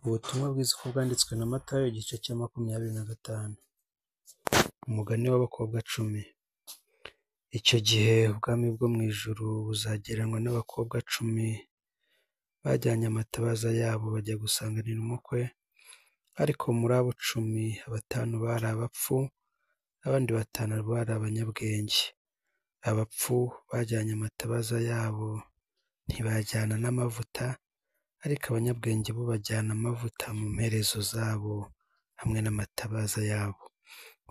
Ubutumwa bwiza uko bwanditswe na Matayo igice cya 25. Umugani w'abakobwa 10. Icyo gihe ubwami bwo mu ijuru buzagereranywa n'abakobwa 10 bajyanye amatabaza yabo bajya gusanganira umukwe, ariko muri abo 10 5 bari abapfu, abandi 5 bari abanyabwenge. Abapfu bajyanye amatabaza yabo ntibajyana n'amavuta, ariko abanyabwenge bo bajyana amavuta mu mperezo zabo hamwe n'amatabaza yabo.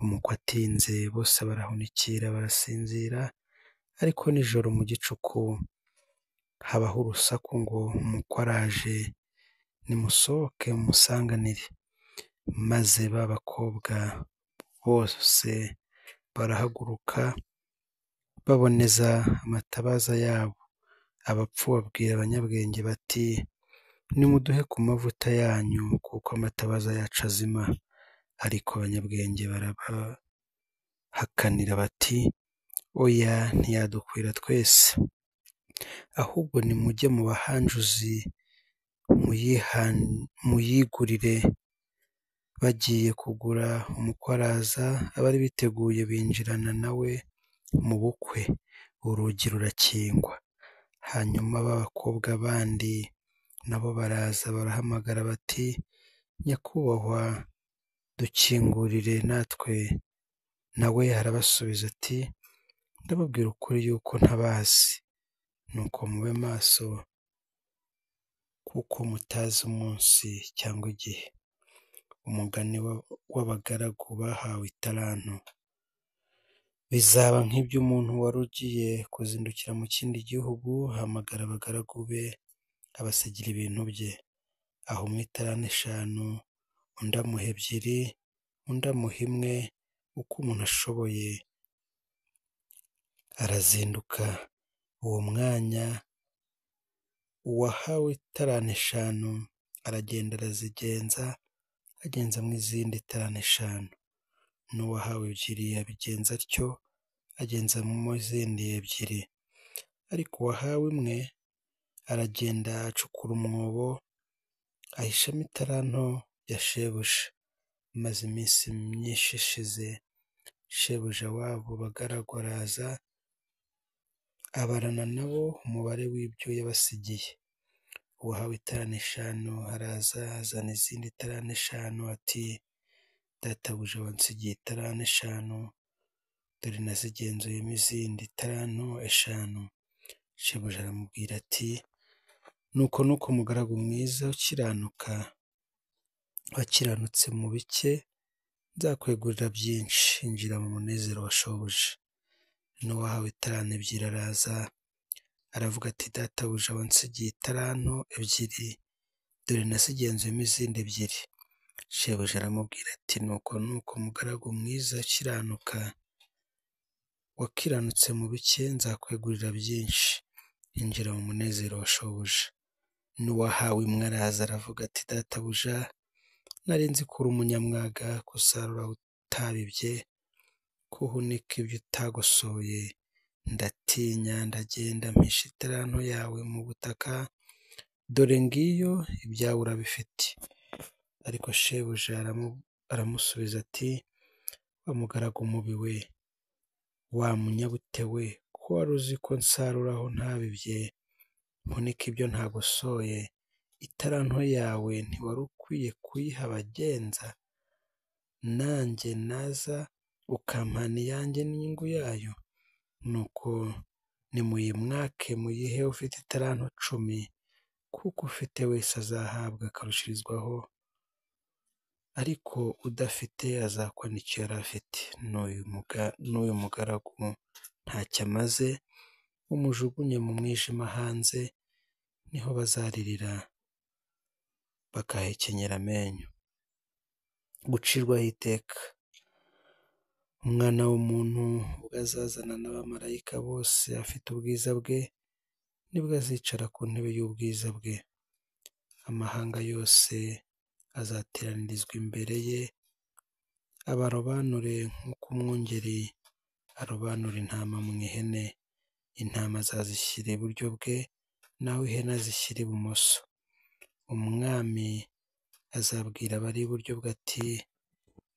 Umukwe atinze bose barahunikira barasinzira, ariko nijoro mu gicuku habaho urusaku ngo umukwe araje, nimusohoke mumusanganire. Maze ba bakobwa bose barahaguruka baboneza amatabaza yabo. Abapfu babwira abanyabwenge bati, nimuduhe ku mavuta yanyu kuko amatabaza yacu azima. Ariko abanyabwenge barabahakanira bati, oya, ntiyadukwira twese, ahubwo nimujye mu bahanjuzi muyigurire. Bagiye kugura, umukwe araza, abari biteguye binjirana nawe mu bukwe, urugi rurakingwa. Hanyuma b'abakobwa bandi nabo baraza barahamagara bati, nyakubahwa, dukingurire natwe. Nawe arabasubiza ati, ndababwira ukuri yuko ntabazi. Nuko mube maso, kuko mutazi umunsi cyangwa igihe. Umugani w'abagaragu bahawe italanto. Bizaba nk'iby'umuntu wari ugiye kuzindukira mu kindi gihugu, ahamagara abagaragu be abasigira ibintu bye. Aho umwe italanto 5, undi amuha 2, undi amuha 1, uko umuntu ashoboye. Arazinduka. Uwo mwanya uwahawe italanto 5 aragenda arazigenza, agenza mu izindi italanto 5. N'uwahawe 2 abigenza atyo, agenza mu zindi 2. Ariko uwahawe 1 aragenda acukura umwobo, ahishamo italanto ya shebuja. Maze iminsi myinshi ishize, shebuja w'abo bagaragu araza, abarana nabo umubare w'ibyo yabasigiye. Uwahawe italanto 5 araza azana izindi italanto 5 ati, databuja wansigiye italanto 5, dore nazigenzuyemo izindi italanto 5. Shebuja aramubwira ati, nuko mugaragu mwiza ukiranuka, wakiranutse mu bike, nzakwegurira byinshi, injira mu munezero wa shobuja. N'uwahawe italanto 2 araza aravuga ati, databuja wansigiye italanto 2, dore nazigenzuyemo izindi 2. Shebuja aramubwira ati, nuko mugaragu mwiza ukiranuka, wakiranutse mu bike, nzakwegurira byinshi, injira mu munezero wa shobuja. N'uwahawe 1 araza aravuga ati, databuja, nari nzi ko uri umunyamwaga, gusarura utabibye, kuhunika ibyo utagosoye. Ndatinya ndagenda mpisha italanto yawe mu butaka, dore ngiyo ibyawe urabifite. Ariko shebuja aramusubiza ati, wa mugaragu mubi we, wa munyabute we, ko wari uzi ko nsarura aho ntabibye, mpunika ibyo ntagosoye. Italanto yawe ntiwari ukwiye kuyiha abagenza, nanjye naza ukampana iyanjye n'inyungu yayo? Nuko nimuyimwake muyihe ufite italanto 10, kuko ufite wese azahabwa akarushirizwaho, ariko udafite azakwa n'icyo yari afite. N'uyu mugaragu ntacyo amaze, umujugunye mu mwijima hanze, niho bazaririra bakahekenyera amenyo. Gucirwaho iteka. Umwana w'umuntu ubwo azazana n'abamarayika bose afite ubwiza bwe, nibwo azicara ku ntebe y'ubwiza bwe. Amahanga yose azateranirizwa imbere ye, abarobanure nk'uko umwungeri arobanura intama mu ihene. Intama azazishyira iburyo bwe, naho ihene azishyira ibumoso. Umwami azabwira abari iburyo bwe ati,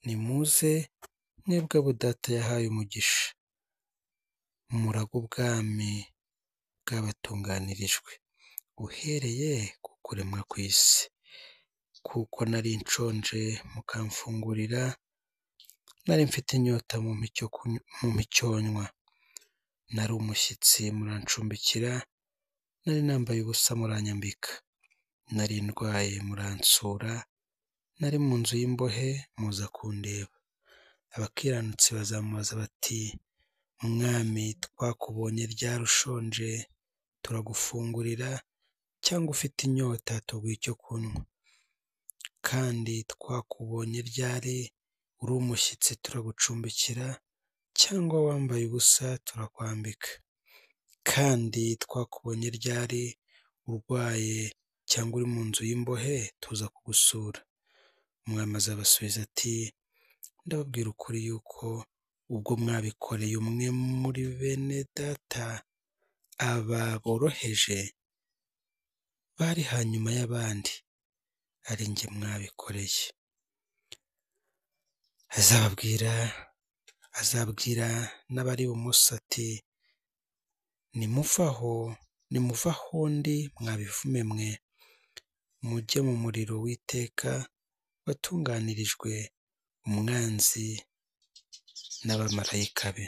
nimuze mwebwe abo data yahaye umugisha, murage ubwami bwabatunganirijwe uhereye ku kuremwa kw'isi. Kuko nari nshonje mukamfungurira, nari mfite inyota mumpa icyo nywa, nari umushyitsi murancumbikira, nari nambaye ubusa muranyambika, nari ndwaye muransura, nari mu nzu y'imbohe muza kundeba. Abakiranutsi bazamubaza bati, Mwami, twakubonye ryari ushonje turagufungurira, cyangwa ufite inyota tuguha icyo kunywa? Kandi twakubonye ryari uri umushyitsi turagucumbikira, cyangwa wambaye ubusa turakwambika? Kandi twakubonye ryari urwaye cyangwa uri mu nzu y'imbohe tuza kugusura? Umwami azabasubiza ati, ndababwira ukuri yuko ubwo mwabikoreye umwe muri bene data aba boroheje, bari hanyuma y'abandi, ari njye mwabikoreye. Azabwira n'abari ibumoso ati, nimuve aho ndi mwa bivume mwe, mujye mu muriro w'iteka watunganirijwe umwanzi n'abamarayika be.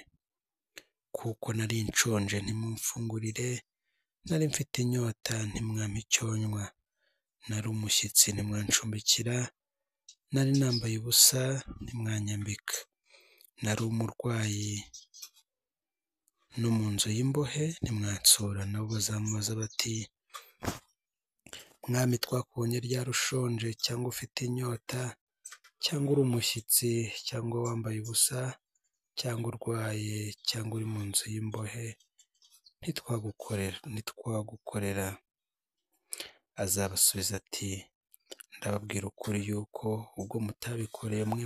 Kuko nari nshonje ntimumfungurire, nari mfite inyota ntimwampa icyo nywa, nari umushyitsi ntimwancumbikira, nari nambaye ubusa ntimwanyambika, nari umurwayi no mu nzu y'imbohe ntimwansura. Nabo bazamubaza bati, Mwami, twakubonye ryari ushonje cyangwa ufite inyota, cyangwa uri umushyitsi, cyangwa wambaye ubusa, cyangwa urwaye, cyangwa uri mu nzu y'imbohe ntitwagukorera? Azabasubiza ati, ndababwira ukuri yuko ubwo mutabikoreye umwe